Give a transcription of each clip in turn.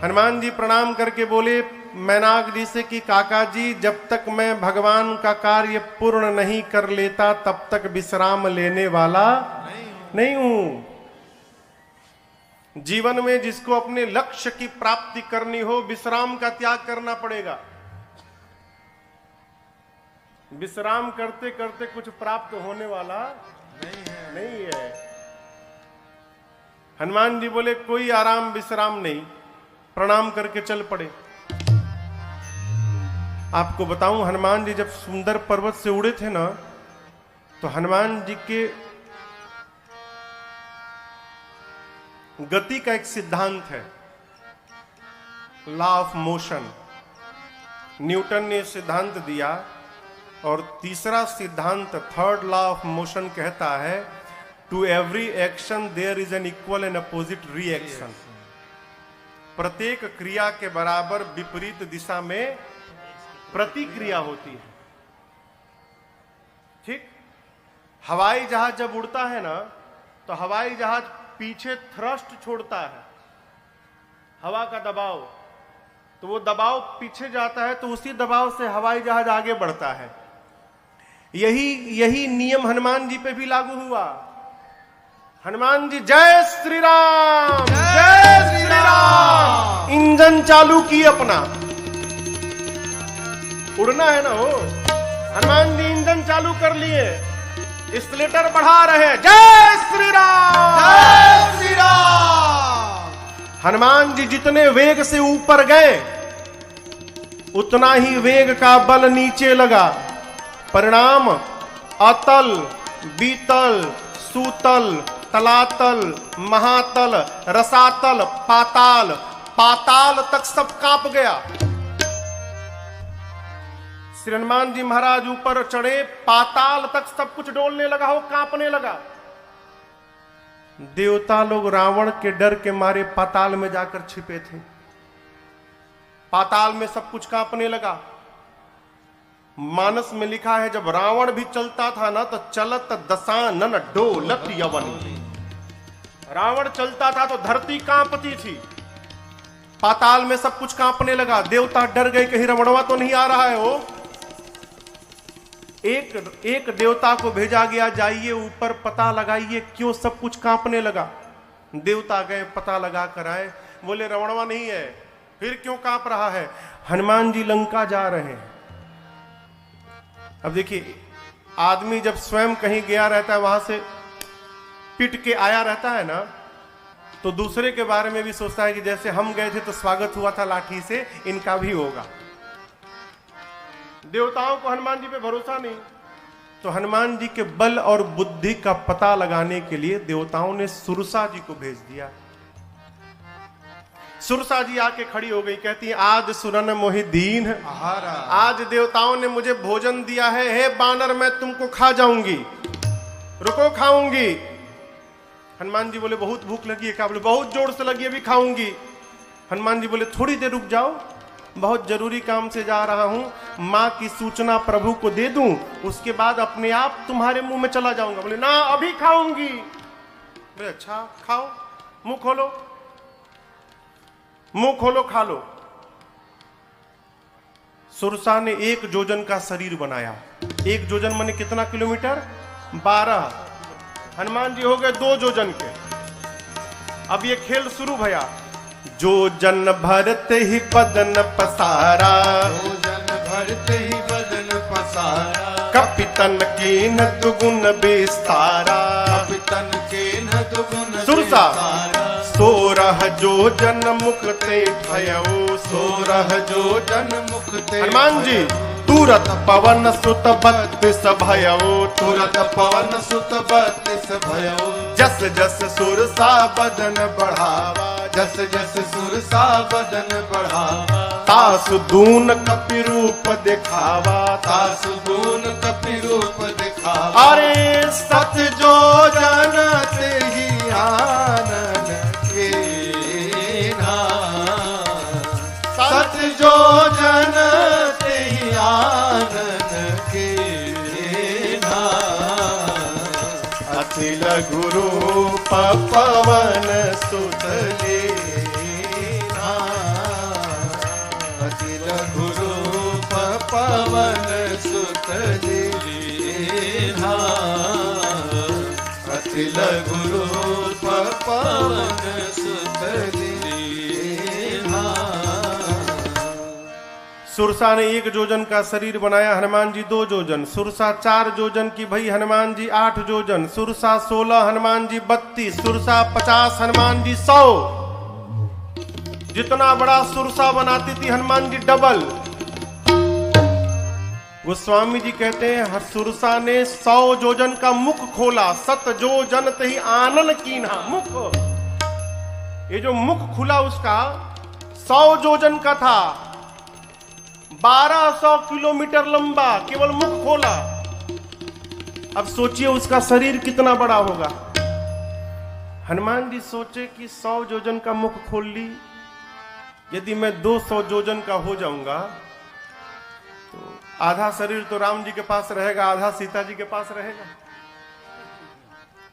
हनुमान जी प्रणाम करके बोले मैनाक जी से कि काका जी, जब तक मैं भगवान का कार्य पूर्ण नहीं कर लेता तब तक विश्राम लेने वाला नहीं हूं। जीवन में जिसको अपने लक्ष्य की प्राप्ति करनी हो, विश्राम का त्याग करना पड़ेगा। विश्राम करते करते कुछ प्राप्त होने वाला नहीं है। हनुमान जी बोले कोई आराम विश्राम नहीं, प्रणाम करके चल पड़े। आपको बताऊं, हनुमान जी जब सुंदर पर्वत से उड़े थे ना, तो हनुमान जी के गति का एक सिद्धांत है, लॉ ऑफ मोशन। न्यूटन ने सिद्धांत दिया, और तीसरा सिद्धांत, थर्ड लॉ ऑफ मोशन कहता है to every action there is an equal and opposite reaction. प्रत्येक क्रिया के बराबर विपरीत दिशा में प्रतिक्रिया होती है। ठीक, हवाई जहाज जब उड़ता है ना, तो हवाई जहाज पीछे थ्रस्ट छोड़ता है, हवा का दबाव, तो वो दबाव पीछे जाता है, तो उसी दबाव से हवाई जहाज आगे बढ़ता है। यही नियम हनुमान जी पे भी लागू हुआ। हनुमान जी जय श्री राम, जय श्री राम, इंजन चालू की अपना, उड़ना है ना हो। हनुमान जी इंजन चालू कर लिए, एक्सीलरेटर बढ़ा रहे हैं, जय श्री राम, जय श्री राम। हनुमान जी जितने वेग से ऊपर गए, उतना ही वेग का बल नीचे लगा। परिणाम अतल, बीतल, सूतल, तलातल, महातल, रसातल, पाताल, पाताल तक सब कांप गया। श्री हनुमान जी महाराज ऊपर चढ़े, पाताल तक सब कुछ डोलने लगा हो, कांपने लगा। देवता लोग रावण के डर के मारे पाताल में जाकर छिपे थे। पाताल में सब कुछ कांपने लगा। मानस में लिखा है, जब रावण भी चलता था ना, तो चलत दशानन डोलत यवनी। रावण चलता था तो धरती कांपती थी। पाताल में सब कुछ कांपने लगा। देवता डर गए, कहीं रावणवा तो नहीं आ रहा है वो। एक देवता को भेजा गया, जाइए ऊपर पता लगाइए क्यों सब कुछ कांपने लगा। देवता गए, पता लगा कर आए, बोले रावणवा नहीं है, फिर क्यों कांप रहा है? हनुमान जी लंका जा रहे हैं। अब देखिए, आदमी जब स्वयं कहीं गया रहता है, वहां से पिट के आया रहता है ना, तो दूसरे के बारे में भी सोचता है कि जैसे हम गए थे तो स्वागत हुआ था लाठी से, इनका भी होगा। देवताओं को हनुमान जी पे भरोसा नहीं, तो हनुमान जी के बल और बुद्धि का पता लगाने के लिए देवताओं ने सुरसा जी को भेज दिया। सुरसा जी आके खड़ी हो गई, कहती है आज सुरन मोहि दीन, आज देवताओं ने मुझे भोजन दिया है, हे बानर मैं तुमको खा जाऊंगी, रुको खाऊंगी। हनुमान जी बोले बहुत भूख लगी है क्या? बोले बहुत जोर से लगी, अभी खाऊंगी। हनुमान जी बोले थोड़ी देर रुक जाओ, बहुत जरूरी काम से जा रहा हूं, मां की सूचना प्रभु को दे दूं, उसके बाद अपने आप तुम्हारे मुंह में चला जाऊंगा। बोले ना अभी खाऊंगी। बोले अच्छा खाओ, मुंह खोलो, मुंह खोलो, खा लो। सुरसा ने 1 जोजन का शरीर बनाया। 1 जोजन माने कितना किलोमीटर? 12। हनुमान जी हो गए 2 जोजन के। अब ये खेल शुरू भया। जोजन भरते ही बदन पसारा, जोजन भरते ही बदन पसारा, कपितन कीन दुगुन विस्तारा, कपितन कीन दुगुन सुरसा विस्तारा, 16 जोजन मुक्ते भयऊ, 16 जोजन मुक्ते हनुमान जी तुरत पवन सुत 32 भयऊ, तुरत पवन सुत 32 भयो, जस जस सुरसा बदन बढ़ावा, जस जस सुरसा बदन बढ़ावा, तासु दून कपि रूप दिखावा, तासु दून कपि रूप दिखावा। अरे सत जो जन ते ही आनन के ना, सत जो जन ते ही आनन के ना, अति लघु रूप पवन सुत ना। अति लघु रूप पवन सुत दीन्हा। सुरसा ने 1 जोजन का शरीर बनाया, हनुमान जी 2 जोजन। सुरसा 4 जोजन की भई, हनुमान जी 8 जोजन। सुरसा 16, हनुमान जी 32। सुरसा 50, हनुमान जी 100। जितना बड़ा सुरसा बनाती थी हनुमान जी डबल। गोस्वामी जी कहते हैं सुरसा ने 100 जोजन का मुख खोला, 7 जोजन तही आनन कीन्हा। मुख, ये जो मुख खुला उसका 100 जोजन का था, 1200 किलोमीटर लंबा, केवल मुख खोला। अब सोचिए उसका शरीर कितना बड़ा होगा। हनुमान जी सोचे कि 100 जोजन का मुख खोल ली, यदि मैं 200 जोजन का हो जाऊंगा तो आधा शरीर तो राम जी के पास रहेगा, आधा सीता जी के पास रहेगा।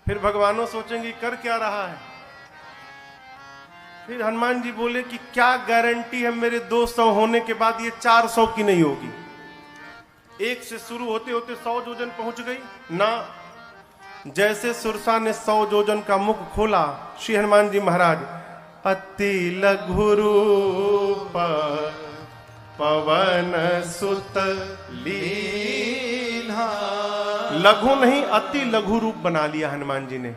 फिर भगवानों सोचेंगे कर क्या रहा है। फिर हनुमान जी बोले कि क्या गारंटी है मेरे 200 होने के बाद ये 400 की नहीं होगी। 1 से शुरू होते होते 100 जोजन पहुंच गई ना। जैसे सुरसा ने 100 जोजन का मुख खोला, श्री हनुमान जी महाराज अति लघु रूप पवन सुत लीन्हा। लघु नहीं, अति लघु रूप बना लिया हनुमान जी ने।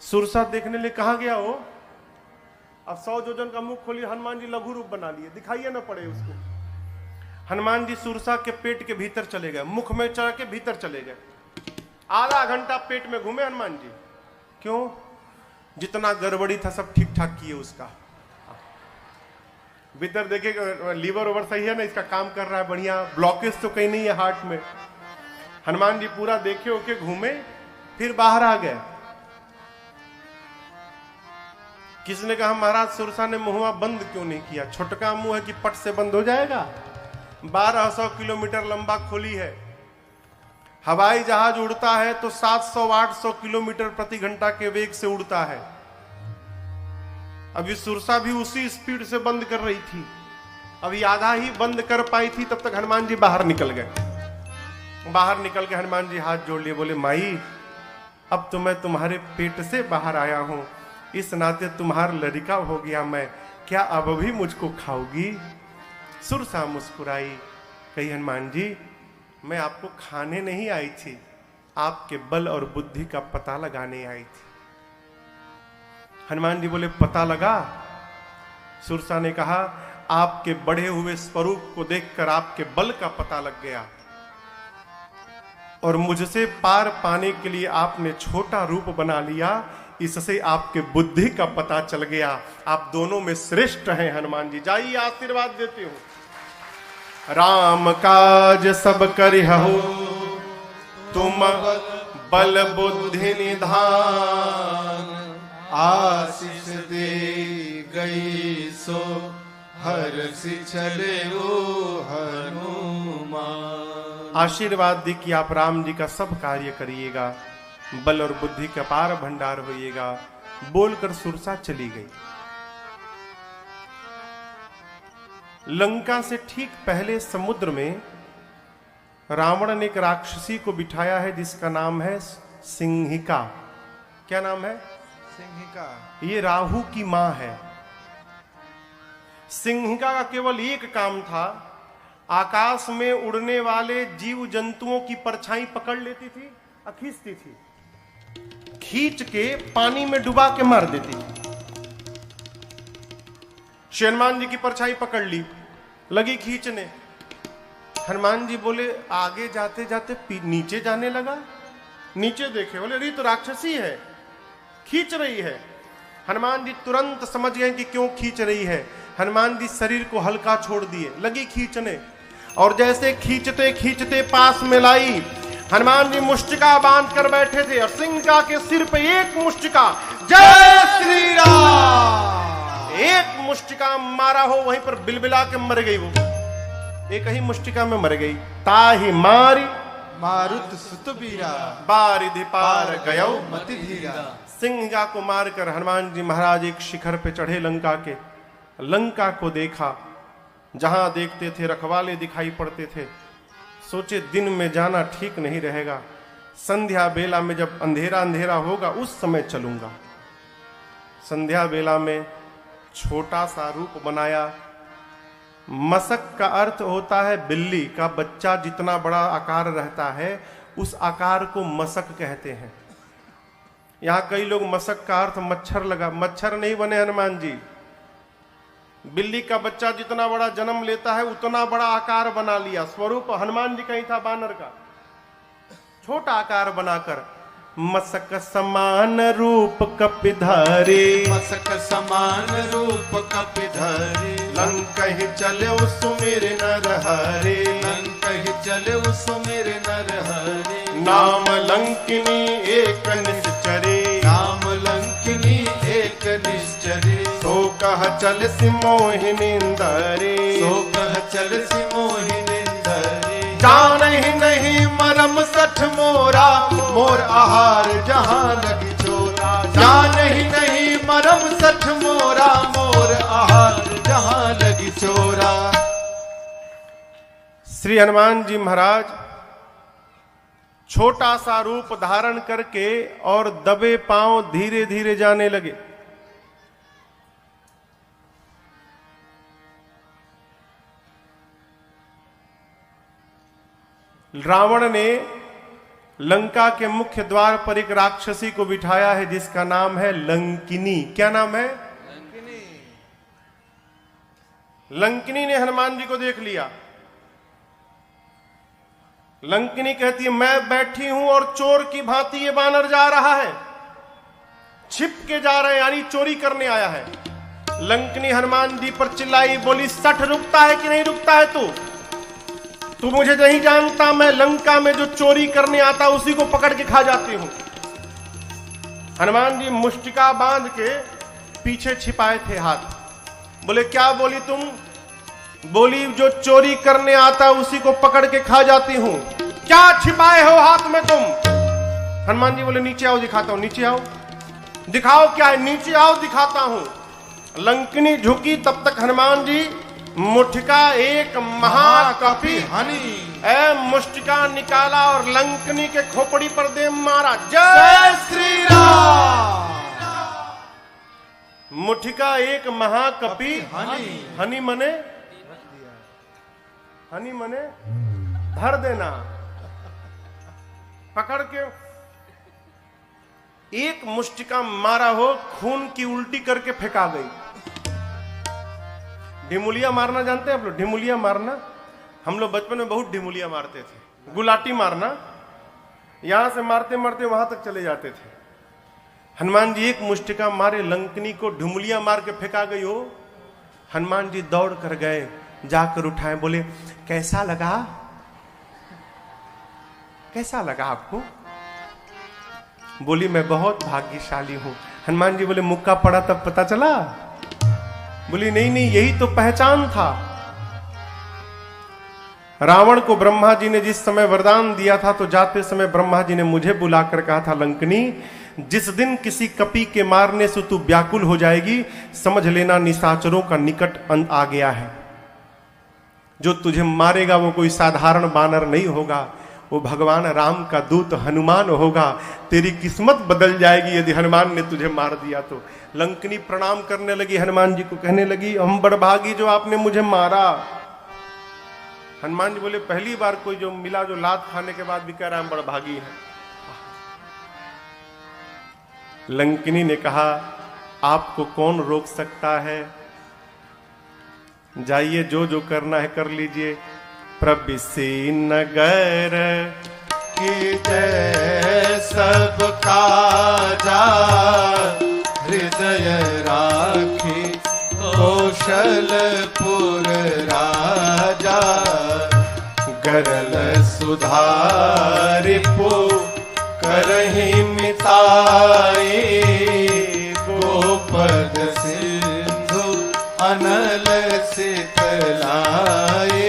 सुरसा देखने लिए कहा गया हो, अब 100 जोजन का मुख खोली, हनुमान जी लघु रूप बना लिए, दिखाइए ना पड़े उसको। हनुमान जी सुरसा के पेट के भीतर चले गए, मुख में चढ़ के भीतर चले गए। आधा घंटा पेट में घूमे हनुमान जी। क्यों? जितना गड़बड़ी था सब ठीक ठाक किए उसका। भीतर देखे लीवर ओवर सही है ना, इसका काम कर रहा है बढ़िया, ब्लॉकेज तो कहीं नहीं है हार्ट में। हनुमान जी पूरा देखे ओके घूमे, फिर बाहर आ गए। किसने कहा महाराज सुरसा ने मुंह बंद क्यों नहीं किया? छोटका मुंह है कि पट से बंद हो जाएगा? 1200 किलोमीटर लंबा खोली है। हवाई जहाज उड़ता है तो 700-800 किलोमीटर प्रति घंटा के वेग से उड़ता है। अभी सुरसा भी उसी स्पीड से बंद कर रही थी, अभी आधा ही बंद कर पाई थी, तब तक हनुमान जी बाहर निकल गए। बाहर निकल के हनुमान जी हाथ जोड़ लिए, बोले माई अब तो मैं तुम्हारे पेट से बाहर आया हूं, इस नाते तुम्हारा लड़का हो गया मैं, क्या अब भी मुझको खाओगी? सुरसा मुस्कुराई, कही हनुमान जी मैं आपको खाने नहीं आई थी, आपके बल और बुद्धि का पता लगाने आई थी। हनुमान जी बोले पता लगा? सुरसा ने कहा आपके बढ़े हुए स्वरूप को देखकर आपके बल का पता लग गया, और मुझसे पार पाने के लिए आपने छोटा रूप बना लिया, इससे आपके बुद्धि का पता चल गया। आप दोनों में श्रेष्ठ हैं हनुमान जी। जाइए आशीर्वाद देते हो। राम काज सब करिहु तुम बल बुद्धि निधान, आशीष दे गई सो हर्षि चले हनुमान। आशीर्वाद दी कि आप राम जी का सब कार्य करिएगा, बल और बुद्धि का पार भंडार होइएगा, बोलकर सुरसा चली गई। लंका से ठीक पहले समुद्र में रावण ने एक राक्षसी को बिठाया है जिसका नाम है सिंहिका। क्या नाम है? सिंहिका। ये राहु की मां है। सिंहिका का केवल एक काम था, आकाश में उड़ने वाले जीव जंतुओं की परछाई पकड़ लेती थी और खींचती थी, खींच के पानी में डुबा के मार देती थी। हनुमान जी की परछाई पकड़ ली, लगी खींचने। हनुमान जी बोले आगे जाते जाते नीचे जाने लगा। नीचे देखे, बोले अरे तो राक्षसी है, खींच रही है। हनुमान जी तुरंत समझ गए कि क्यों खींच रही है। हनुमान जी शरीर को हल्का छोड़ दिए, लगी खींचने, और जैसे खींचते खींचते पास में लाई। हनुमान जी मुष्टिका बांध कर बैठे थे और सिंहिका के सिर पे एक मुष्टिका, जय श्री राम, एक मुष्टिका मारा हो, वहीं पर बिलबिला के मर गई। वो एक ही मुष्टिका में मर गई। ताहि मारी मारुत सुत बीरा, बारिधि पार गयो मति धीरा। सिंहिका को मारकर हनुमान जी महाराज एक शिखर पे चढ़े लंका के। लंका को देखा, जहां देखते थे रखवाले दिखाई पड़ते थे। सोचे दिन में जाना ठीक नहीं रहेगा, संध्या बेला में जब अंधेरा अंधेरा होगा उस समय चलूंगा। संध्या बेला में छोटा सा रूप बनाया। मसक का अर्थ होता है बिल्ली का बच्चा जितना बड़ा आकार रहता है उस आकार को मसक कहते हैं। यहां कई लोग मसक का अर्थ मच्छर लगा, मच्छर नहीं बने हनुमान जी। बिल्ली का बच्चा जितना बड़ा जन्म लेता है उतना बड़ा आकार बना लिया। स्वरूप हनुमान जी का ही था बानर का, छोटा आकार बनाकर। मसक समान रूप कपिधारी, मसक समान रूप कपिधारी, लंकहि चले सुमिर नर हरे, लंकहि चले सुमिर नर हरे। नाम लंकिनी एक निश्चरे, नाम लंकिनी एक निश्चरे। सो कह चल सिमोहिनिंदरे, सो कह चल सिमोहिनिंदरे। जानहि नहीं मरम सठ मोरा, मोर आहार जहां लगी चोरा। जानहि नहीं मरम सठ मोरा, मोर आहार जहां लगी चोरा। श्री हनुमान जी महाराज छोटा सा रूप धारण करके और दबे पांव धीरे धीरे जाने लगे। रावण ने लंका के मुख्य द्वार पर एक राक्षसी को बिठाया है जिसका नाम है लंकिनी। क्या नाम है? लंकिनी ने हनुमान जी को देख लिया। लंकिनी कहती है मैं बैठी हूं और चोर की भांति ये बानर जा रहा है, छिप के जा रहे हैं, यानी चोरी करने आया है। लंकिनी हनुमान जी पर चिल्लाई, बोली सठ रुकता है कि नहीं रुकता है तू मुझे नहीं जानता, मैं लंका में जो चोरी करने आता उसी को पकड़ के खा जाती हूं। हनुमान जी मुष्टिका बांध के पीछे छिपाए थे हाथ। बोले क्या बोली तुम? बोली जो चोरी करने आता उसी को पकड़ के खा जाती हूं। क्या छिपाए हो हाथ में तुम? हनुमान जी बोले नीचे आओ दिखाता हूं। नीचे आओ, दिखाओ क्या है? नीचे आओ दिखाता हूं। लंकिनी झुकी, तब तक हनुमान जी मुठिका एक महाकपि हनी ए मुष्टिका निकाला और लंकिनी के खोपड़ी पर दे मारा। जय श्री राम। मुठिका एक महाकपि हनी, हनी मने, हनी मने धर देना। पकड़ के एक मुष्टिका मारा हो, खून की उल्टी करके फेंका गई। ढिमुलिया मारना जानते हैं आप लोग? ढिमुलिया मारना हम लोग बचपन में बहुत ढिमुलिया मारते थे। गुलाटी मारना, यहां से मारते मारते वहां तक चले जाते थे। हनुमान जी एक मुष्टिका मारे, लंकिनी को ढिमुलिया मार के फेंका गई हो। हनुमान जी दौड़ कर गए, जाकर उठाए, बोले कैसा लगा? कैसा लगा आपको? बोली मैं बहुत भाग्यशाली हूं। हनुमान जी बोले मुक्का पड़ा तब पता चला? बोली नहीं नहीं, यही तो पहचान था। रावण को ब्रह्मा जी ने जिस समय वरदान दिया था तो जाते समय ब्रह्मा जी ने मुझे बुलाकर कहा था लंकिनी जिस दिन किसी कपि के मारने से तू व्याकुल हो जाएगी समझ लेना निशाचरों का निकट अंत आ गया है। जो तुझे मारेगा वो कोई साधारण बानर नहीं होगा, वो भगवान राम का दूत हनुमान होगा। तेरी किस्मत बदल जाएगी यदि हनुमान ने तुझे मार दिया तो। लंकिनी प्रणाम करने लगी, हनुमान जी को कहने लगी हम बड़भागी जो आपने मुझे मारा। हनुमान जी बोले पहली बार कोई जो मिला जो लात खाने के बाद भी कह रहा है हम बड़भागी हैं। लंकिनी ने कहा आपको कौन रोक सकता है, जाइए जो जो करना है कर लीजिए। प्रबिसी नगर की जय सब काजा, हृदय राखी कौशलपुर राजा। गरल सुधारिपु करहि मिताई, गोपद सिंधु अनल शीतलाए।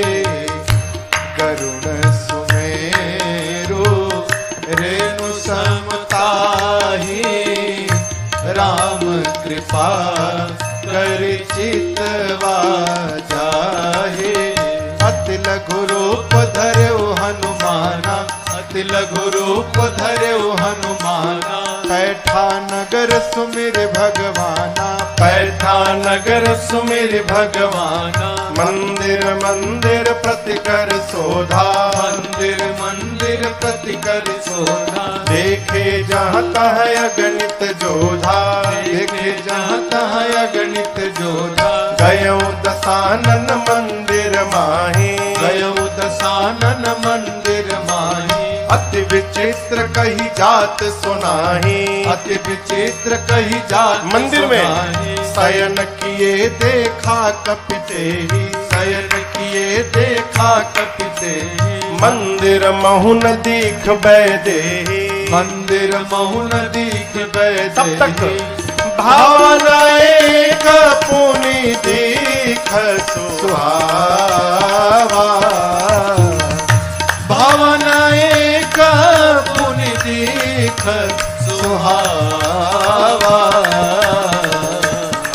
करुण सुमेरु रेणु समताही, राम कृपा कर चितवा जाहे। अति लघु रूप धरऊ हनुमाना, अति लघु रूप धर्यो हनुमाना। पैठा नगर सुमिर भगवाना, पैठा नगर सुमिर भगवाना। मंदिर मंदिर प्रति कर शोधा, मंदिर मंदिर प्रति कर शोधा। देखे जहाँ तह अगणित जोधा, देखे जहाँ तहाँ अगणित जोधा। गयो दसानन मंदिर माही, गयो दसानन मंदिर माही। अति विचित्र कही जात सुनाही, अति विचित्र कही जात मंदिर में सुनाही। शयन किए देखा कपिते ही, शयन किए देखा कपिते ही। मंदिर महुन दीख बैदेही, मंदिर महुन दीख बैदे। तब तक भावना एक पुनि दीख सुहावा, भावना एक पुनि दीख सुहावा।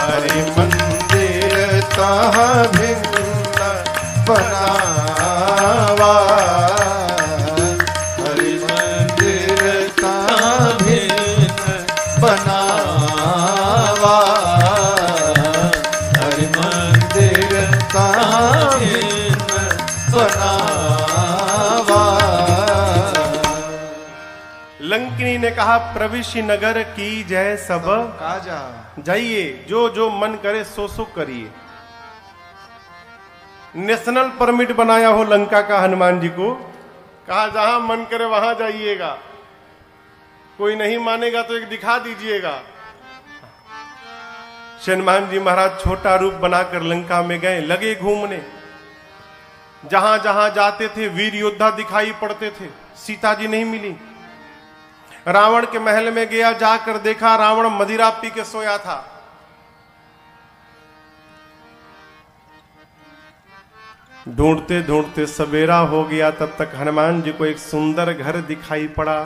हरि मंदिर तहाँ भिन्न बनावा, हरि मंदिर तहाँ भिन्न बनावा। हरि मंदिर तहाँ भिन्न बनावा। लंकिनी ने कहा प्रविशि नगर की जय सब काजा। जाइए, जो जो मन करे सो सो करिए। नेशनल परमिट बनाया हो लंका का हनुमान जी को, कहा जहां मन करे वहां जाइएगा, कोई नहीं मानेगा तो एक दिखा दीजिएगा। हनुमान जी महाराज छोटा रूप बनाकर लंका में गए, लगे घूमने। जहां जहां जाते थे वीर योद्धा दिखाई पड़ते थे। सीता जी नहीं मिली। रावण के महल में गया, जाकर देखा रावण मदिरा पी के सोया था। ढूंढते ढूंढते सवेरा हो गया, तब तक हनुमान जी को एक सुंदर घर दिखाई पड़ा।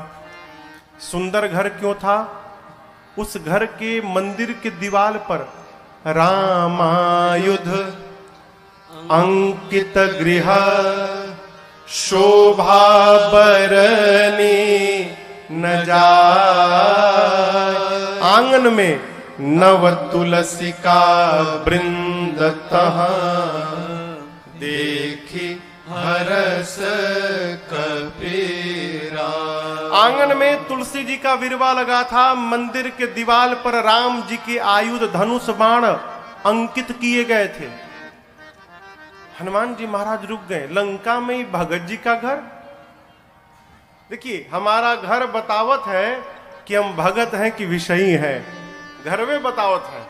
सुंदर घर क्यों था? उस घर के मंदिर के दीवार पर रामायुध अंकित गृह शोभा बरनी न जाय। आंगन में नव तुलसी का वृंद तहाँ देखी हरस कपीरा। आंगन में तुलसी जी का विरवा लगा था। मंदिर के दीवार पर राम जी के आयुध धनुष बाण अंकित किए गए थे। हनुमान जी महाराज रुक गए। लंका में ही भगत जी का घर। देखिए, हमारा घर बतावत है कि हम भगत हैं कि विषयी हैं। घर में बतावत है।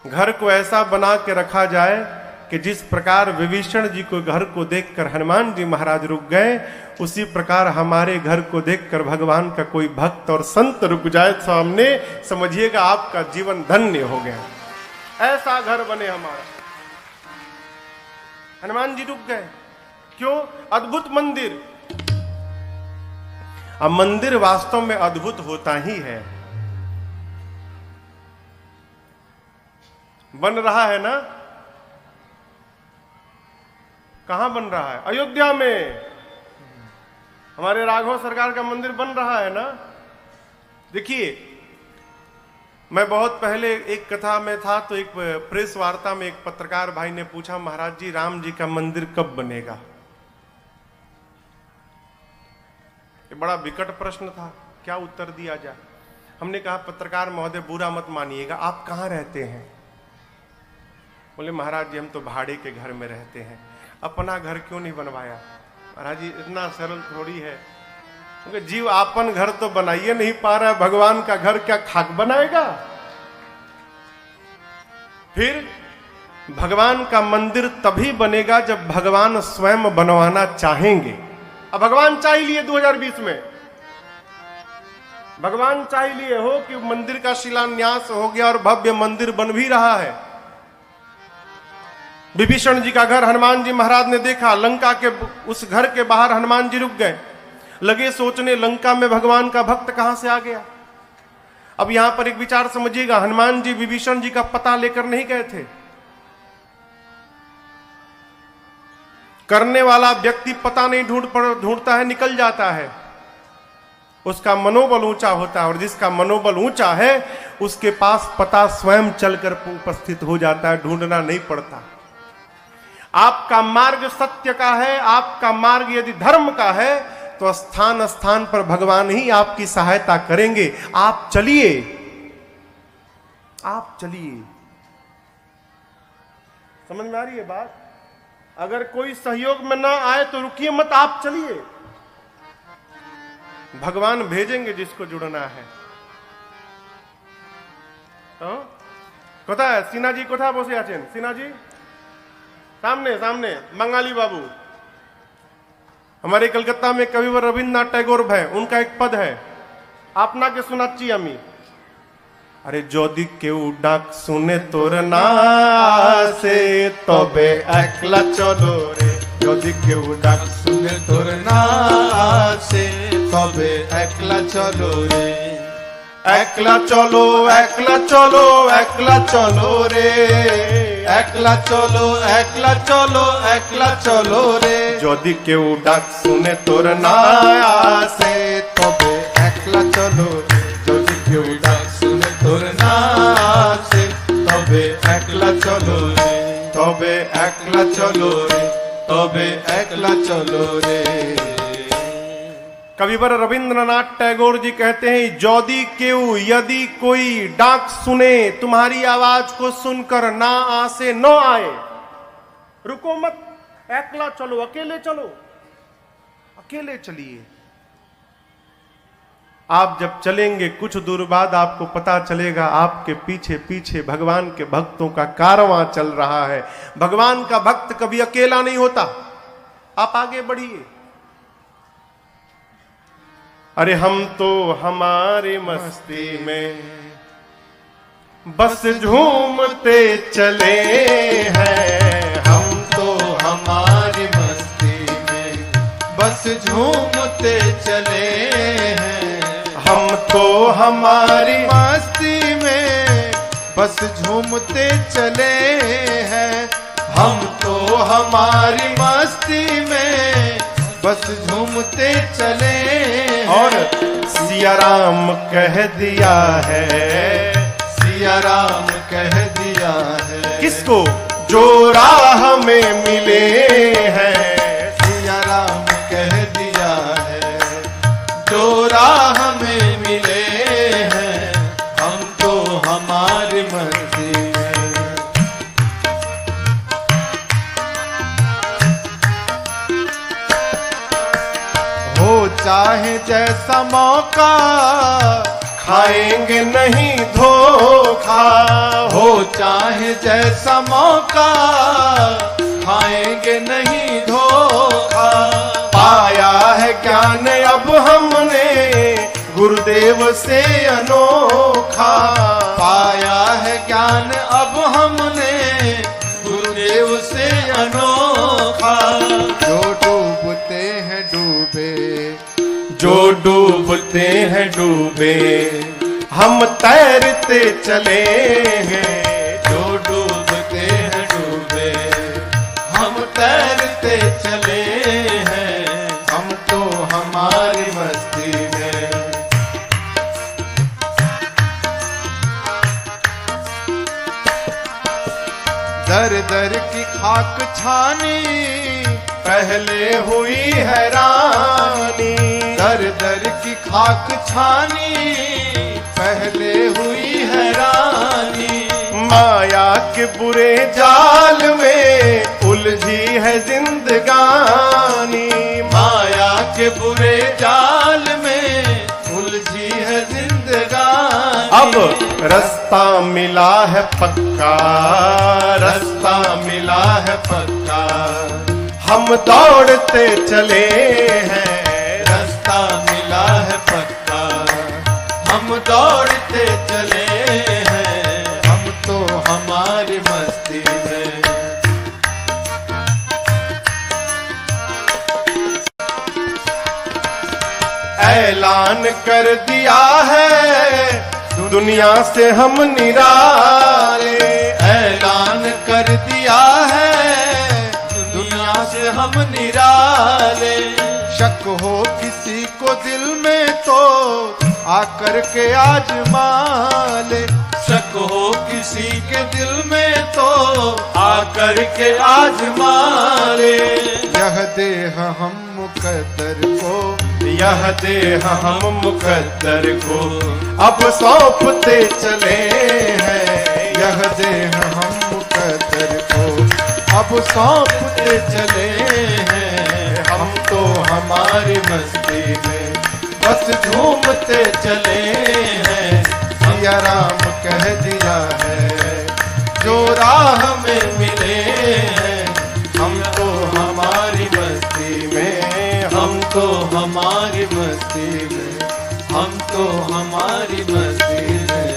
घर को ऐसा बना के रखा जाए कि जिस प्रकार विभीषण जी को घर को देखकर हनुमान जी महाराज रुक गए, उसी प्रकार हमारे घर को देखकर भगवान का कोई भक्त और संत रुक जाए सामने, समझिएगा आपका जीवन धन्य हो गया। ऐसा घर बने हमारा। हनुमान जी रुक गए। क्यों? अद्भुत मंदिर। अब मंदिर वास्तव में अद्भुत होता ही है। बन रहा है ना? कहां बन रहा है? अयोध्या में हमारे राघव सरकार का मंदिर बन रहा है ना। देखिए, मैं बहुत पहले एक कथा में था तो एक प्रेस वार्ता में एक पत्रकार भाई ने पूछा, महाराज जी राम जी का मंदिर कब बनेगा? ये बड़ा विकट प्रश्न था, क्या उत्तर दिया जाए। हमने कहा, पत्रकार महोदय बुरा मत मानिएगा, आप कहाँ रहते हैं? बोले, महाराज जी हम तो भाड़े के घर में रहते हैं। अपना घर क्यों नहीं बनवाया? महाराज जी इतना सरल थोड़ी है, क्योंकि जीव आपन घर तो बनाइए नहीं पा रहा है, भगवान का घर क्या खाक बनाएगा? फिर भगवान का मंदिर तभी बनेगा जब भगवान स्वयं बनवाना चाहेंगे। अब भगवान चाह लिए 2020 में, भगवान चाह लिए हो कि मंदिर का शिलान्यास हो गया और भव्य मंदिर बन भी रहा है। विभीषण जी का घर हनुमान जी महाराज ने देखा। लंका के उस घर के बाहर हनुमान जी रुक गए, लगे सोचने, लंका में भगवान का भक्त कहां से आ गया। अब यहां पर एक विचार समझिएगा, हनुमान जी विभीषण जी का पता लेकर नहीं गए थे। करने वाला व्यक्ति पता नहीं ढूंढता है, निकल जाता है। उसका मनोबल ऊंचा होता है, और जिसका मनोबल ऊंचा है उसके पास पता स्वयं चलकर उपस्थित हो जाता है, ढूंढना नहीं पड़ता। आपका मार्ग सत्य का है, आपका मार्ग यदि धर्म का है, तो स्थान स्थान पर भगवान ही आपकी सहायता करेंगे। आप चलिए, आप चलिए। समझ में आ रही है बात? अगर कोई सहयोग में ना आए तो रुकिए मत, आप चलिए। भगवान भेजेंगे जिसको जुड़ना है। कोथा सिन्हा जी कोथा बसे आছেন? सिन्हा जी सामने सामने। बंगाली बाबू, हमारे कलकत्ता में कविवर रविन्द्रनाथ टैगोर भाई, उनका एक पद है, आपना के सुनाची आमी। अरे যদি কেউ ডাক শুনে তোর না আসে তবে একলা চলো রে, যদি কেউ ডাক শুনে তোর না আসে তবে একলা চলো রে, একলা চলো একলা চলো একলা চলো রে, একলা চলো একলা চলো একলা চলো রে, যদি কেউ ডাক শুনে তোর না আসে তবে একলা চলো রে, যদি কেউ ডাক শুনে তোর না আসে তবে একলা চলো রে, তবে একলা চলো রে, তবে একলা চলো রে। कविवर रविंद्रनाथ टैगोर जी कहते हैं, जोदी केऊ यदि कोई डाक सुने, तुम्हारी आवाज को सुनकर ना आसे न आए, रुको मत, एकला चलो, अकेले चलो, अकेले चलिए। आप जब चलेंगे कुछ दूर बाद आपको पता चलेगा आपके पीछे पीछे भगवान के भक्तों का कारवां चल रहा है। भगवान का भक्त कभी अकेला नहीं होता। आप आगे बढ़िए। अरे हम तो हमारी मस्ती में बस झूमते चले हैं, हम तो हमारी मस्ती में बस झूमते चले हैं, हम तो हमारी मस्ती में बस झूमते चले हैं, हम तो हमारी मस्ती में बस झूमते चले हैं। और सिया राम कह दिया है, सिया राम कह दिया है, किसको? जो राह में मिले हैं, सिया राम कह दिया है, जो राह में मिले हैं, हम तो हमारी मर्जी में। हो चाहे जैसा मौका, खाएंगे नहीं धोखा, हो चाहे जैसा मौका, खाएंगे नहीं धोखा, पाया है ज्ञान अब हमने गुरुदेव से अनोखा, पाया है ज्ञान अब हमने गुरुदेव से अनोखा। जो डूबते हैं डूबे, जो डूबते हैं डूबे, हम तैरते चले हैं, जो डूबते हैं डूबे, हम तैरते चले हैं, हम तो हमारी मस्ती में। दर दर की खाक छानी पहले हुई हैरानी, दर दर की खाक छानी पहले हुई हैरानी, माया के बुरे जाल में उलझी है जिंदगानी, माया के बुरे जाल में उलझी है जिंदगानी। अब रास्ता मिला है पक्का, रास्ता मिला है पक्का, हम दौड़ते चले हैं, रास्ता मिला है पक्का, हम दौड़ते चले हैं, हम तो हमारी मस्ती में। ऐलान कर दिया है दुनिया से हम निराले, ऐलान कर दिया है दुनिया से हम हम निराले। शक हो किसी को दिल में तो आकर के आजमा ले। शक हो किसी के दिल में तो आकर के आजमा ले। यह देह हम मुकद्दर को, यह देह हम मुकद्दर को अब सौंपते चले हैं। यह देह हम मुकद्दर को अब सौंपते चले हैं। हम तो हमारी मस्ती में बस झूमते चले हैं। सिया राम कह दिया है जो राह में मिले हैं। हम तो हमारी मस्ती में, हम तो हमारी मस्ती में, हम तो हमारी मस्ती में।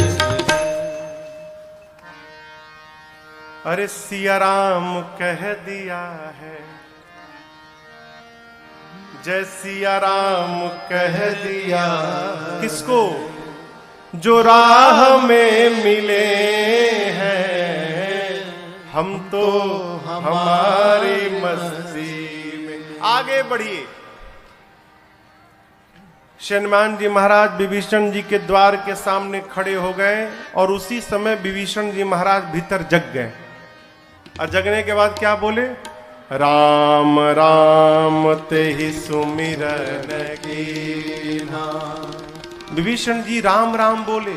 अरे सिया राम कह दिया है, जय सिया राम कह दिया। किसको? जो राह में मिले हैं। हम तो हमारी मस्ती में। आगे बढ़िए। हनुमान जी महाराज विभीषण जी के द्वार के सामने खड़े हो गए और उसी समय विभीषण जी महाराज भीतर जग गए। और जगने के बाद क्या बोले? राम राम ते ही सुमिरन कीन्हा। विभीषण जी राम राम बोले।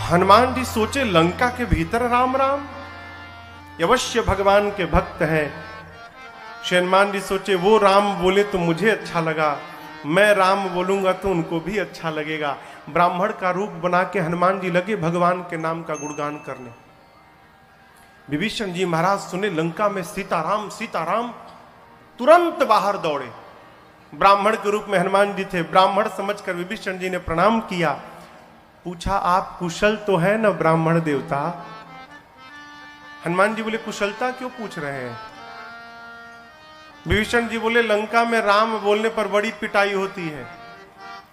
हनुमान जी सोचे लंका के भीतर राम राम, अवश्य भगवान के भक्त हैं। हनुमान जी सोचे वो राम बोले तो मुझे अच्छा लगा, मैं राम बोलूंगा तो उनको भी अच्छा लगेगा। ब्राह्मण का रूप बना के हनुमान जी लगे भगवान के नाम का गुणगान करने। विभीषण जी महाराज सुने लंका में सीताराम सीताराम, तुरंत बाहर दौड़े। ब्राह्मण के रूप में हनुमान जी थे। ब्राह्मण समझकर विभीषण जी ने प्रणाम किया। पूछा आप कुशल तो है ना ब्राह्मण देवता? हनुमान जी बोले कुशलता क्यों पूछ रहे हैं? विभीषण जी बोले लंका में राम बोलने पर बड़ी पिटाई होती है,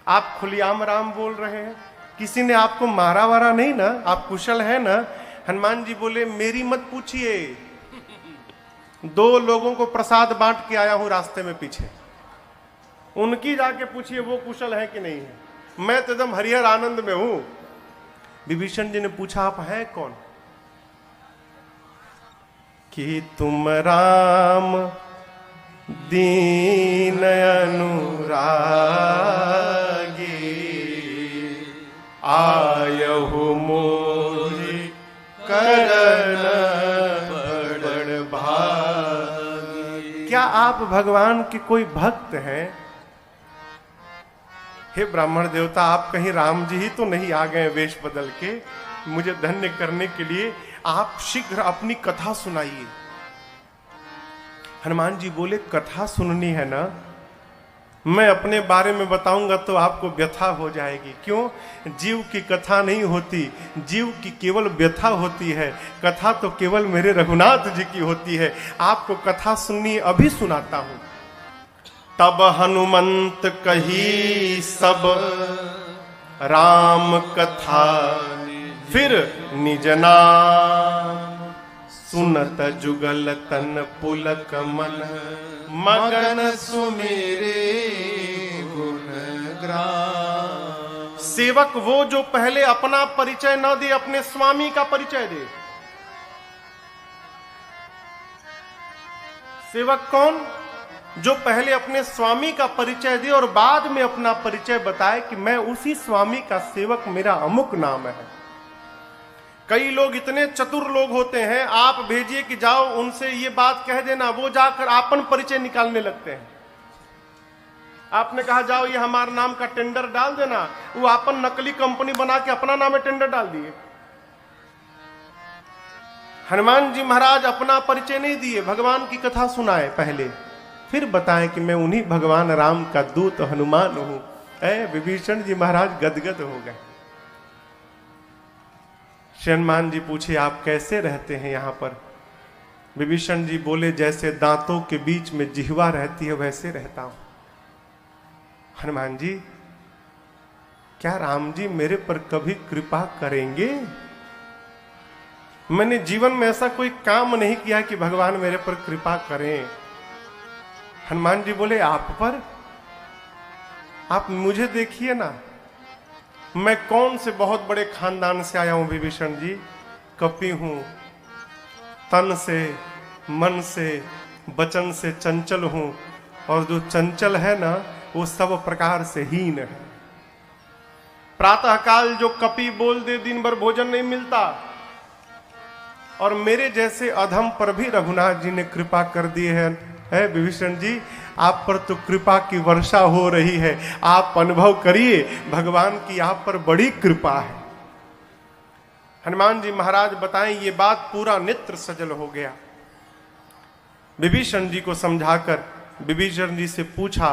आप खुलेआम राम बोल रहे हैं, किसी ने आपको मारा वारा नहीं ना? आप कुशल है ना? हनुमान जी बोले मेरी मत पूछिए, 2 लोगों को प्रसाद बांट के आया हूं रास्ते में पीछे, उनकी जाके पूछिए वो कुशल है कि नहीं है। मैं तो एकदम हरिहर आनंद में हूं। विभीषण जी ने पूछा आप हैं कौन? कि तुम राम दीन अनुरागी, आयहु मोहि करण बड़ भागी। क्या आप भगवान के कोई भक्त हैं? हे ब्राह्मण देवता आप कहीं राम जी ही तो नहीं आ गए वेश बदल के मुझे धन्य करने के लिए? आप शीघ्र अपनी कथा सुनाइए। हनुमान जी बोले कथा सुननी है ना, मैं अपने बारे में बताऊंगा तो आपको व्यथा हो जाएगी। क्यों? जीव की कथा नहीं होती, जीव की केवल व्यथा होती है। कथा तो केवल मेरे रघुनाथ जी की होती है। आपको कथा सुननी, अभी सुनाता हूं। तब हनुमंत कही सब राम कथा, फिर निज नाम सुनत जुगल तन पुलक मन, मगन सुमेरे गुण ग्राम। सेवक वो जो पहले अपना परिचय न दे, अपने स्वामी का परिचय दे। सेवक कौन? जो पहले अपने स्वामी का परिचय दे और बाद में अपना परिचय बताए कि मैं उसी स्वामी का सेवक, मेरा अमुक नाम है। कई लोग इतने चतुर लोग होते हैं, आप भेजिए कि जाओ उनसे ये बात कह देना, वो जाकर आपन परिचय निकालने लगते हैं। आपने कहा जाओ ये हमारे नाम का टेंडर डाल देना, वो आपन नकली कंपनी बना के अपना नाम में टेंडर डाल दिए। हनुमान जी महाराज अपना परिचय नहीं दिए, भगवान की कथा सुनाए पहले, फिर बताएं कि मैं उन्हीं भगवान राम का दूत हनुमान हूं। विभीषण जी महाराज गदगद हो गए। हनुमान जी पूछे आप कैसे रहते हैं यहां पर? विभीषण जी बोले जैसे दांतों के बीच में जिह्वा रहती है वैसे रहता हूं। हनुमान जी क्या राम जी मेरे पर कभी कृपा करेंगे? मैंने जीवन में ऐसा कोई काम नहीं किया कि भगवान मेरे पर कृपा करें। हनुमान जी बोले आप पर? आप मुझे देखिए ना, मैं कौन से बहुत बड़े खानदान से आया हूं विभीषण जी। कपि हूं, तन से, मन से, वचन से चंचल हूं, और जो चंचल है ना वो सब प्रकार से हीन है। प्रातः काल जो कपि बोल दे दिन भर भोजन नहीं मिलता, और मेरे जैसे अधम पर भी रघुनाथ जी ने कृपा कर दी है विभीषण जी, आप पर तो कृपा की वर्षा हो रही है। आप अनुभव करिए भगवान की आप पर बड़ी कृपा है। हनुमान जी महाराज बताएं ये बात, पूरा नेत्र सजल हो गया। विभीषण जी को समझाकर विभीषण जी से पूछा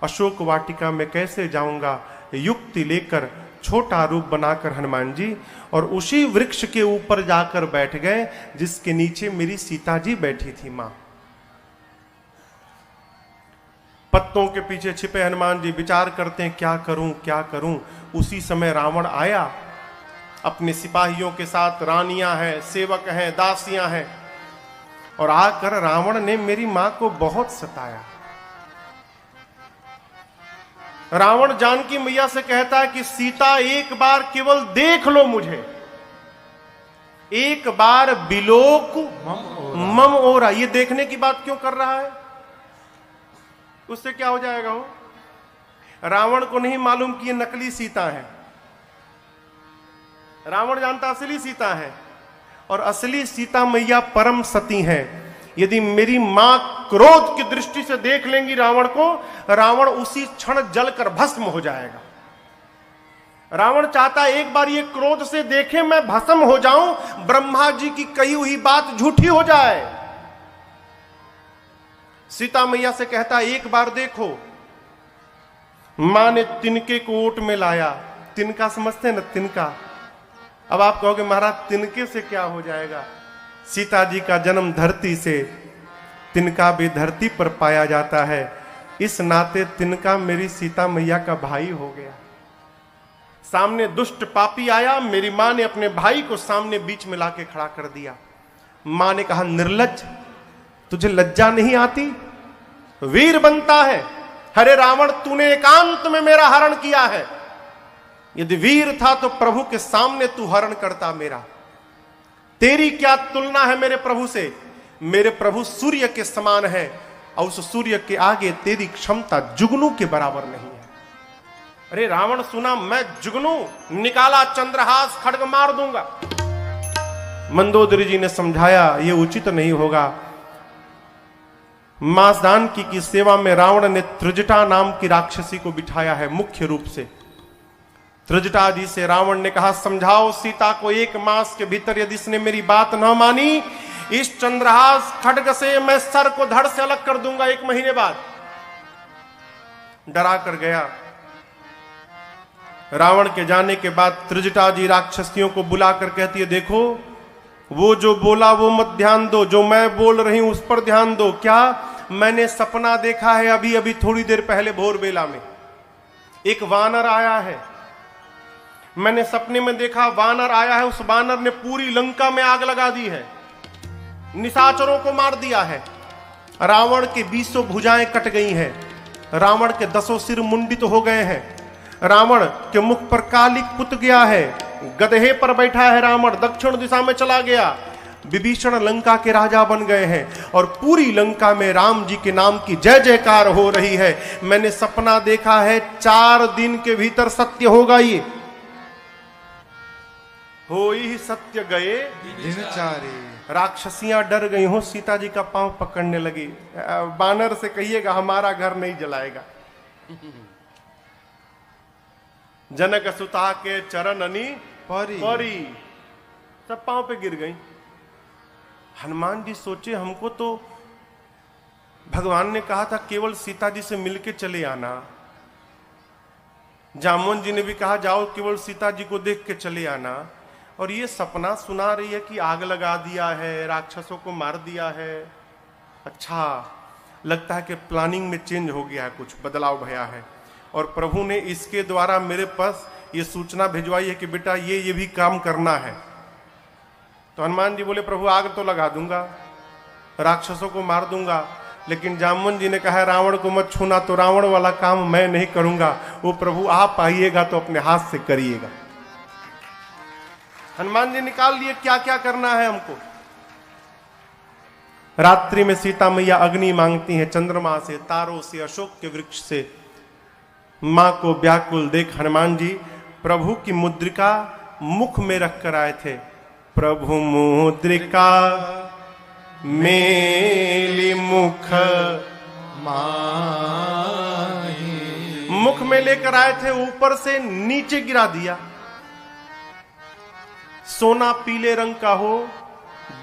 अशोक वाटिका में कैसे जाऊंगा। युक्ति लेकर छोटा रूप बनाकर हनुमान जी और उसी वृक्ष के ऊपर जाकर बैठ गए जिसके नीचे मेरी सीता जी बैठी थी मां। पत्तों के पीछे छिपे हनुमान जी विचार करते हैं क्या करूं क्या करूं। उसी समय रावण आया अपने सिपाहियों के साथ, रानियां हैं, सेवक हैं, दासियां हैं, और आकर रावण ने मेरी मां को बहुत सताया। रावण जानकी मैया से कहता है कि सीता एक बार केवल देख लो मुझे, एक बार बिलोक मम ओरा। ये देखने की बात क्यों कर रहा है? उससे क्या हो जाएगा? हो रावण को नहीं मालूम कि ये नकली सीता है। रावण जानता असली सीता है, और असली सीता मैया परम सती है। यदि मेरी मां क्रोध की दृष्टि से देख लेंगी रावण को, रावण उसी क्षण जलकर भस्म हो जाएगा। रावण चाहता है एक बार ये क्रोध से देखे, मैं भस्म हो जाऊं, ब्रह्मा जी की कही हुई बात झूठी हो जाए। सीता मैया से कहता है एक बार देखो। मां ने तिनके को ओट में लाया। तिनका समझते हैं ना, तिनका। अब आप कहोगे महाराज तिनके से क्या हो जाएगा? सीता जी का जन्म धरती से, तिनका भी धरती पर पाया जाता है। इस नाते तिनका मेरी सीता मैया का भाई हो गया। सामने दुष्ट पापी आया, मेरी मां ने अपने भाई को सामने बीच में लाके खड़ा कर दिया। मां ने कहा निर्लज्ज, तुझे लज्जा नहीं आती? वीर बनता है। हरे रावण, तूने एकांत में मेरा हरण किया है। यदि वीर था तो प्रभु के सामने तू हरण करता मेरा। तेरी क्या तुलना है मेरे प्रभु से? मेरे प्रभु सूर्य के समान है, और उस सूर्य के आगे तेरी क्षमता जुगनू के बराबर नहीं है। अरे रावण सुना, मैं जुगनू, निकाला चंद्रहास, खड्ग मार दूंगा। मंदोदरी जी ने समझाया ये उचित नहीं होगा। मासदान की सेवा में रावण ने त्रिजटा नाम की राक्षसी को बिठाया है मुख्य रूप से। त्रिजटा जी से रावण ने कहा समझाओ सीता को, एक मास के भीतर यदि इसने मेरी बात न मानी, इस चंद्रहास खड्ग से मैं सर को धड़ से अलग कर दूंगा 1 महीने बाद। डरा कर गया। रावण के जाने के बाद त्रिजटा जी राक्षसियों को बुलाकर कहती है देखो, वो जो बोला वो मत ध्यान दो, जो मैं बोल रही हूं उस पर ध्यान दो। क्या? मैंने सपना देखा है अभी अभी थोड़ी देर पहले भोर बेला में। एक वानर आया है, मैंने सपने में देखा वानर आया है। उस वानर ने पूरी लंका में आग लगा दी है, निशाचरों को मार दिया है। रावण की 20 भुजाएं कट गई हैं, रावण के 10 सिर मुंडित हो गए हैं, रावण के मुख पर कालिक पुत गया है, गधे पर बैठा है रावण, दक्षिण दिशा में चला गया। विभीषण लंका के राजा बन गए हैं, और पूरी लंका में राम जी के नाम की जय जयकार हो रही है। मैंने सपना देखा है 4 दिन के भीतर सत्य होगा। ये हो ही सत्य गए दिनचारी। राक्षसियां डर गई हो, सीता जी का पांव पकड़ने लगी। बानर से कहिएगा हमारा घर नहीं जलाएगा। जनक सुता के चरणनी परी सब पांव पे गिर गई। हनुमान जी सोचे हमको तो भगवान ने कहा था केवल सीता जी से मिलके चले आना। जामुन जी ने भी कहा जाओ केवल सीता जी को देख के चले आना, और ये सपना सुना रही है कि आग लगा दिया है, राक्षसों को मार दिया है। अच्छा, लगता है कि प्लानिंग में चेंज हो गया है, कुछ बदलाव भया है, और प्रभु ने इसके द्वारा मेरे पास ये सूचना भिजवाई है कि बेटा ये भी काम करना है। तो हनुमान जी बोले प्रभु आग तो लगा दूंगा, राक्षसों को मार दूंगा, लेकिन जामुन जी ने कहा रावण को मत छूना, तो रावण वाला काम मैं नहीं करूंगा, वो प्रभु आप आइएगा तो अपने हाथ से करिएगा। हनुमान जी निकाल लिए क्या क्या करना है हमको। रात्रि में सीता मैया अग्नि मांगती हैं, चंद्रमा से, तारों से, अशोक के वृक्ष से। मां को व्याकुल देख हनुमान जी प्रभु की मुद्रिका मुख में रख कर आए थे। प्रभु मुद्रिका मेली मुख माही, मुख में लेकर आए थे, ऊपर से नीचे गिरा दिया। सोना पीले रंग का हो,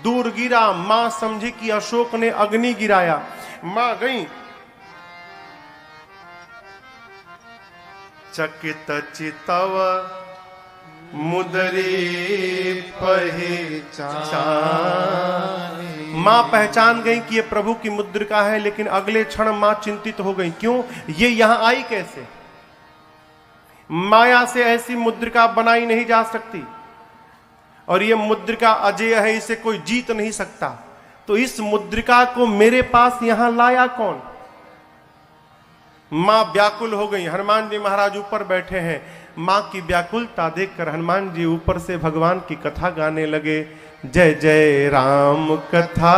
दूर गिरा। मां समझी कि अशोक ने अग्नि गिराया। मां गई, चकित चितव मुदरी पहचानी। मां पहचान गई कि ये प्रभु की मुद्रिका है, लेकिन अगले क्षण मां चिंतित हो गई, क्यों, ये यहां आई कैसे? माया से ऐसी मुद्रिका बनाई नहीं जा सकती, और ये मुद्रिका अजेय है, इसे कोई जीत नहीं सकता। तो इस मुद्रिका को मेरे पास यहां लाया कौन? मां व्याकुल हो गई। हनुमान जी महाराज ऊपर बैठे हैं। मां की व्याकुलता देखकर हनुमान जी ऊपर से भगवान की कथा गाने लगे। जय जय राम कथा,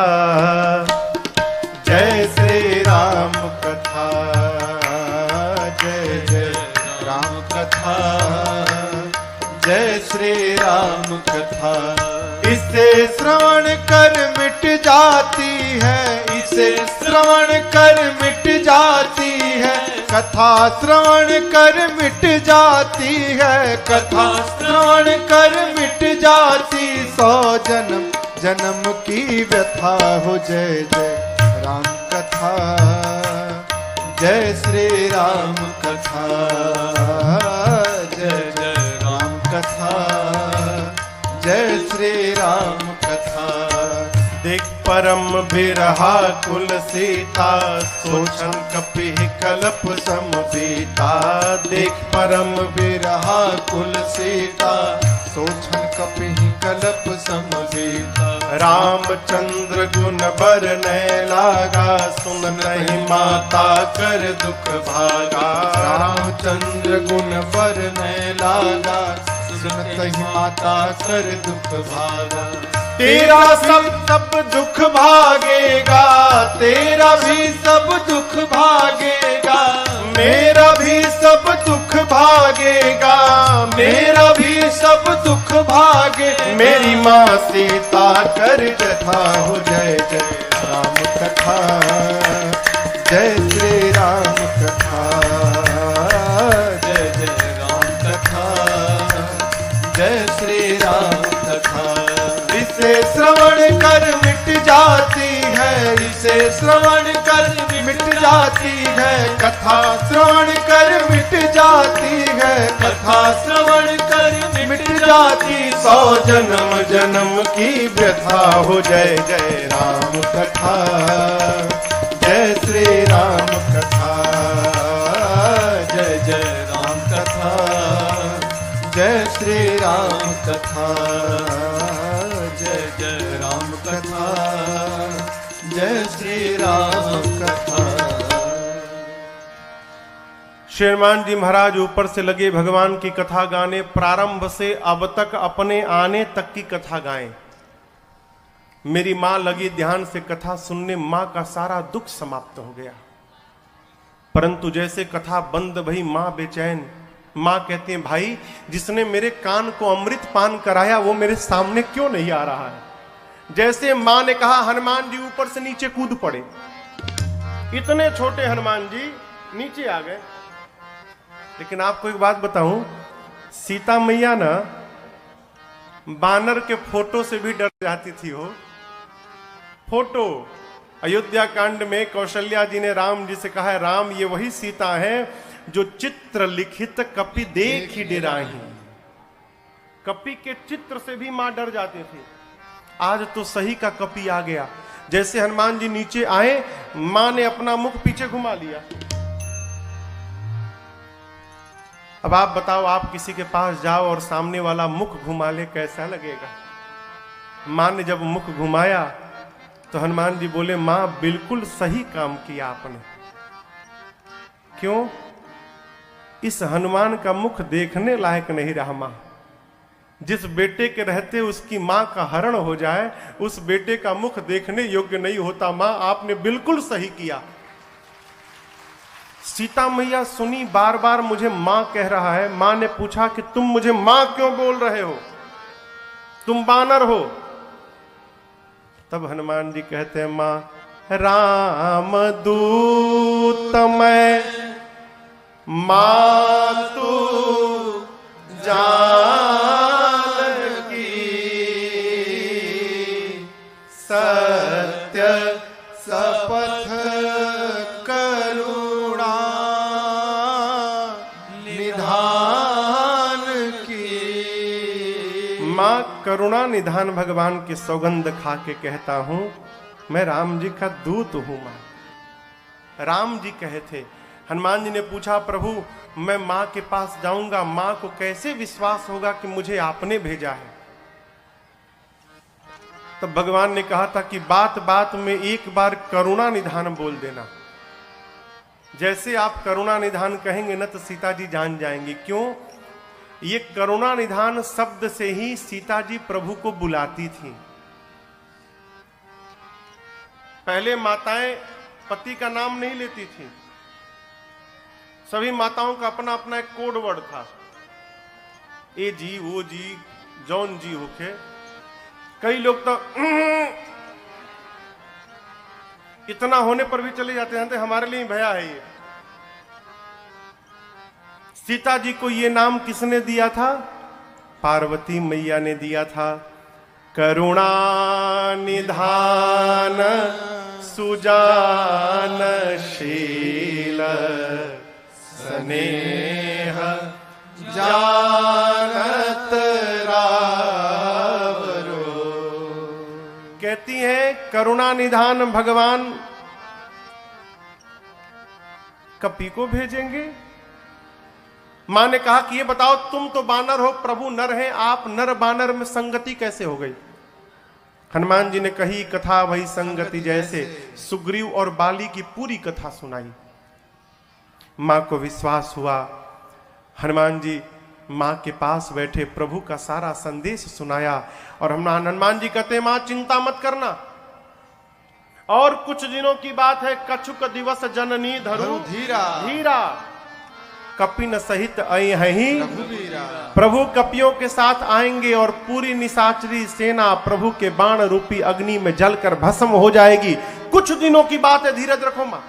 जय श्री राम कथा, जय जय राम कथा, जय श्री राम कथा। इसे श्रवण कर मिट जाती है, इसे श्रवण कर मिट जाती है, कथा श्रवण कर मिट जाती है, कथा श्रवण कर मिट जाती। 100 जन्म जन्म की व्यथा हो। जय जय राम कथा, जय श्री राम कथा, जय जय राम कथा, जय श्री राम कथा। देख परम बिरहा कुल सीता, सोचन कपि कलप समबीता। देख परम बिरहा कुल सीता, सोचन कपि कलप समबीता। रामचंद्र गुण बरनै लागा, सुनहि माता कर दुख भागा। रामचंद्र गुण बरनै लागा, सुनहि माता कर दुख भागा। तेरा सब दुख भागेगा, तेरा भी सब दुख भागेगा, मेरा भी सब दुख भागेगा, मेरा भी सब दुख भागे। मेरी माँ सीता कर कथा हो। जय जय राम कथा, जय श्री राम कथा, जय जय राम कथा, जय श्री राम कथा। इसे श्रवण कर मिट जाती है, इसे श्रवण कर मिट जाती है, कथा श्रवण कर मिट जाती है, कथा श्रवण कर मिट जाती। 100 जन्म जन्म की व्यथा हो। जय जय राम कथा, जय श्री राम कथा, जय जय राम कथा, जय श्री राम कथा, जय जय राम कथा, जय श्री राम कथा। शेरमान जी महाराज ऊपर से लगे भगवान की कथा गाने। प्रारंभ से अब तक अपने आने तक की कथा गाएं। मेरी मां लगी ध्यान से कथा सुनने। मां का सारा दुख समाप्त हो गया, परंतु जैसे कथा बंद भई मां बेचैन। मां कहती है, भाई जिसने मेरे कान को अमृत पान कराया वो मेरे सामने क्यों नहीं आ रहा है? जैसे मां ने कहा, हनुमान जी ऊपर से नीचे कूद पड़े। इतने छोटे हनुमान जी नीचे आ गए। लेकिन आपको एक बात बताऊं, सीता मैया ना बानर के फोटो से भी डर जाती थी। हो फोटो अयोध्या कांड में कौशल्या जी ने राम जी से कहा है, राम ये वही सीता है जो चित्र लिखित कपि देख ही डेराही। कपि के चित्र से भी मां डर जाती थी। आज तो सही का कपि आ गया। जैसे हनुमान जी नीचे आए, मां ने अपना मुख पीछे घुमा लिया। अब आप बताओ, आप किसी के पास जाओ और सामने वाला मुख घुमा ले, कैसा लगेगा? मां ने जब मुख घुमाया तो हनुमान जी बोले, मां बिल्कुल सही काम किया आपने। क्यों? इस हनुमान का मुख देखने लायक नहीं रहा मां। जिस बेटे के रहते उसकी मां का हरण हो जाए, उस बेटे का मुख देखने योग्य नहीं होता। मां आपने बिल्कुल सही किया। सीता मैया सुनी, बार बार मुझे मां कह रहा है। मां ने पूछा कि तुम मुझे मां क्यों बोल रहे हो, तुम बानर हो। तब हनुमान जी कहते हैं, मां राम दूत मैं मातु जानकी सत्य शपथ करुणा निधान की। मां करुणा निधान भगवान की सौगंध खा के कहता हूं, मैं राम जी का दूत हूं। मां राम जी कहे थे। हनुमान जी ने पूछा, प्रभु मैं मां के पास जाऊंगा, मां को कैसे विश्वास होगा कि मुझे आपने भेजा है? तब भगवान ने कहा था कि बात बात में एक बार करुणा निधान बोल देना। जैसे आप करुणा निधान कहेंगे ना तो सीता जी जान जाएंगी। क्यों? ये करुणा निधान शब्द से ही सीता जी प्रभु को बुलाती थी। पहले माताएं पति का नाम नहीं लेती थी। सभी माताओं का अपना अपना एक कोड वर्ड था। ए जी, वो जी, जौन जी होके। कई लोग तो इतना होने पर भी चले जाते हैं, हमारे लिए भया है ये। सीता जी को ये नाम किसने दिया था? पार्वती मैया ने दिया था। करुणा निधान सुजानशील स्नेह जानत रावरो। कहती हैं करुणा निधान भगवान कपी को भेजेंगे। मां ने कहा कि ये बताओ, तुम तो बानर हो, प्रभु नर हैं, आप नर बानर में संगति कैसे हो गई? हनुमान जी ने कही कथा वही संगति जैसे, सुग्रीव और बाली की पूरी कथा सुनाई। मां को विश्वास हुआ। हनुमान जी मां के पास बैठे प्रभु का सारा संदेश सुनाया। और हनुमान जी कहते, मां चिंता मत करना, और कुछ दिनों की बात है। कछुक दिवस जननी धरु धीरा धीरा, कपिन सहित आई हैं प्रभु कपियों के साथ आएंगे, और पूरी निशाचरी सेना प्रभु के बाण रूपी अग्नि में जलकर भस्म हो जाएगी। कुछ दिनों की बात है, धीरज रखो मां।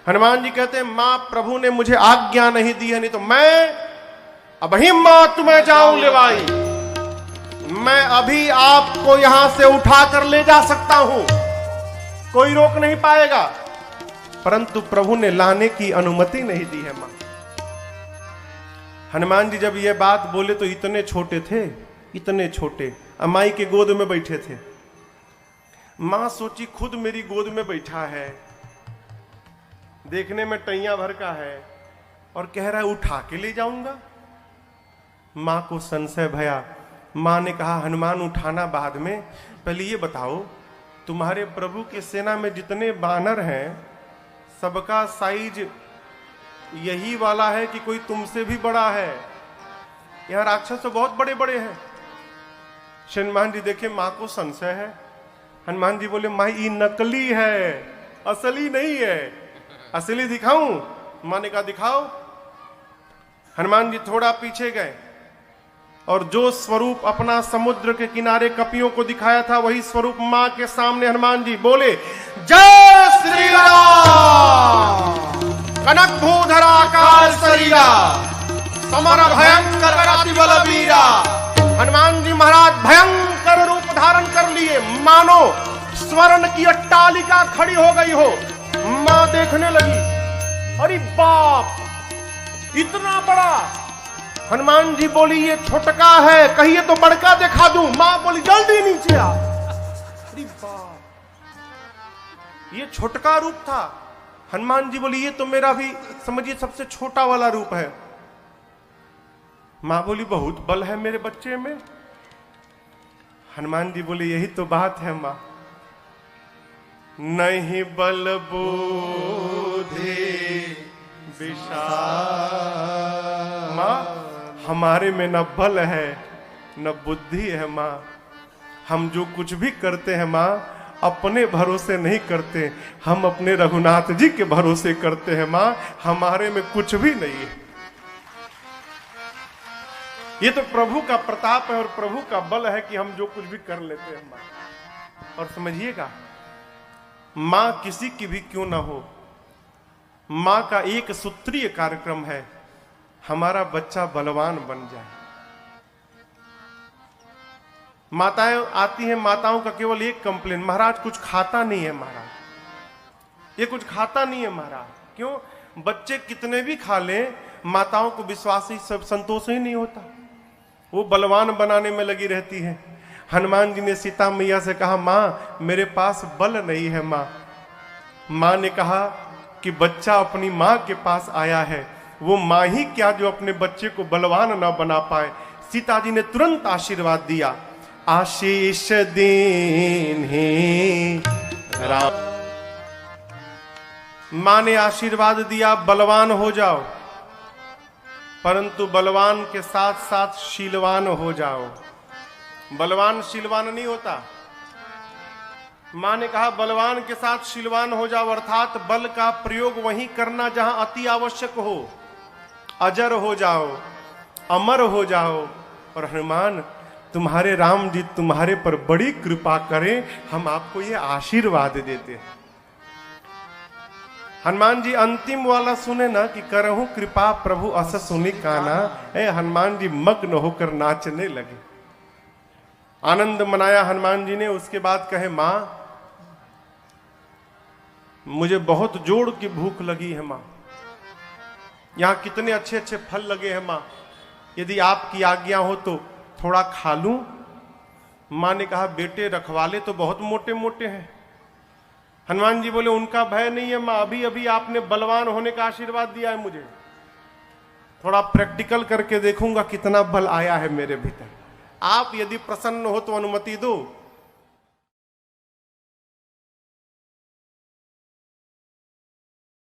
हनुमान जी कहते हैं, मां प्रभु ने मुझे आज्ञा नहीं दी है, नहीं तो मैं अभी मां तुम्हें जाऊं लेवाई। मैं अभी आपको यहां से उठाकर ले जा सकता हूं, कोई रोक नहीं पाएगा। परंतु प्रभु ने लाने की अनुमति नहीं दी है मां। हनुमान जी जब यह बात बोले तो इतने छोटे थे, इतने छोटे, अमाई के गोद में बैठे थे। मां सोची खुद मेरी गोद में बैठा है, देखने में टैया भर का है, और कह रहा है उठा के ले जाऊंगा। मां को संशय भया। मां ने कहा, हनुमान उठाना बाद में, पहले ये बताओ तुम्हारे प्रभु के सेना में जितने बानर हैं सबका साइज यही वाला है कि कोई तुमसे भी बड़ा है? यहां राक्षस तो बहुत बड़े बड़े हैं। हनुमान जी देखे मां को संशय है। हनुमान जी बोले, मां ये नकली है, असली नहीं है। असली दिखाऊं? मां ने कहा दिखाओ। हनुमान जी थोड़ा पीछे गए और जो स्वरूप अपना समुद्र के किनारे कपियों को दिखाया था वही स्वरूप मां के सामने हनुमान जी बोले, जय श्री राम। कनक भूधरा काल शरीरा, समर भयंकर अति बलवीरा। हनुमान जी महाराज भयंकर रूप धारण कर लिए, मानो स्वर्ण की अट्टालिका खड़ी हो गई हो। मां देखने लगी, अरे बाप इतना बड़ा। हनुमान जी बोली ये छोटका है, कहिए तो बड़का दिखा दूं। मां बोली जल्दी नीचे आ। अरे बाप, ये छोटका रूप था। हनुमान जी बोली ये तो मेरा भी समझिए सबसे छोटा वाला रूप है। मां बोली बहुत बल है मेरे बच्चे में। हनुमान जी बोले यही तो बात है मां, नहीं बल बुद्धि विशाल। माँ हमारे में न बल है न बुद्धि है माँ। हम जो कुछ भी करते हैं माँ अपने भरोसे नहीं करते, हम अपने रघुनाथ जी के भरोसे करते हैं माँ। हमारे में कुछ भी नहीं है। ये तो प्रभु का प्रताप है और प्रभु का बल है कि हम जो कुछ भी कर लेते हैं माँ। और समझिएगा, मां किसी की भी क्यों ना हो, मां का एक सूत्रीय कार्यक्रम है, हमारा बच्चा बलवान बन जाए। माताएं आती हैं, माताओं का केवल एक कंप्लेन, महाराज कुछ खाता नहीं है महाराज, ये कुछ खाता नहीं है महाराज। क्यों? बच्चे कितने भी खा लें, माताओं को विश्वास ही सब संतोष ही नहीं होता, वो बलवान बनाने में लगी रहती है। हनुमान जी ने सीता मैया से कहा, माँ मेरे पास बल नहीं है माँ। माँ ने कहा कि बच्चा अपनी माँ के पास आया है, वो माँ ही क्या जो अपने बच्चे को बलवान ना बना पाए। सीता जी ने तुरंत आशीर्वाद दिया, आशीष दीन्हि राम। माँ ने आशीर्वाद दिया, बलवान हो जाओ, परंतु बलवान के साथ साथ शीलवान हो जाओ। बलवान शीलवान नहीं होता। मां ने कहा बलवान के साथ शीलवान हो जाओ, अर्थात बल का प्रयोग वहीं करना जहां अति आवश्यक हो। अजर हो जाओ, अमर हो जाओ। और हनुमान तुम्हारे राम जी तुम्हारे पर बड़ी कृपा करें, हम आपको ये आशीर्वाद देते हैं। हनुमान जी अंतिम वाला सुने ना कि करहूं कृपा प्रभु अस सुनी काना, हनुमान जी मग्न होकर नाचने लगे, आनंद मनाया हनुमान जी ने। उसके बाद कहे, मां मुझे बहुत जोड़ की भूख लगी है मां, यहां कितने अच्छे अच्छे फल लगे हैं मां, यदि आपकी आज्ञा हो तो थोड़ा खा लूं। मां ने कहा, बेटे रखवाले तो बहुत मोटे मोटे हैं। हनुमान जी बोले, उनका भय नहीं है मां, अभी अभी आपने बलवान होने का आशीर्वाद दिया है मुझे, थोड़ा प्रैक्टिकल करके देखूंगा कितना बल आया है मेरे भीतर। आप यदि प्रसन्न हो तो अनुमति दो।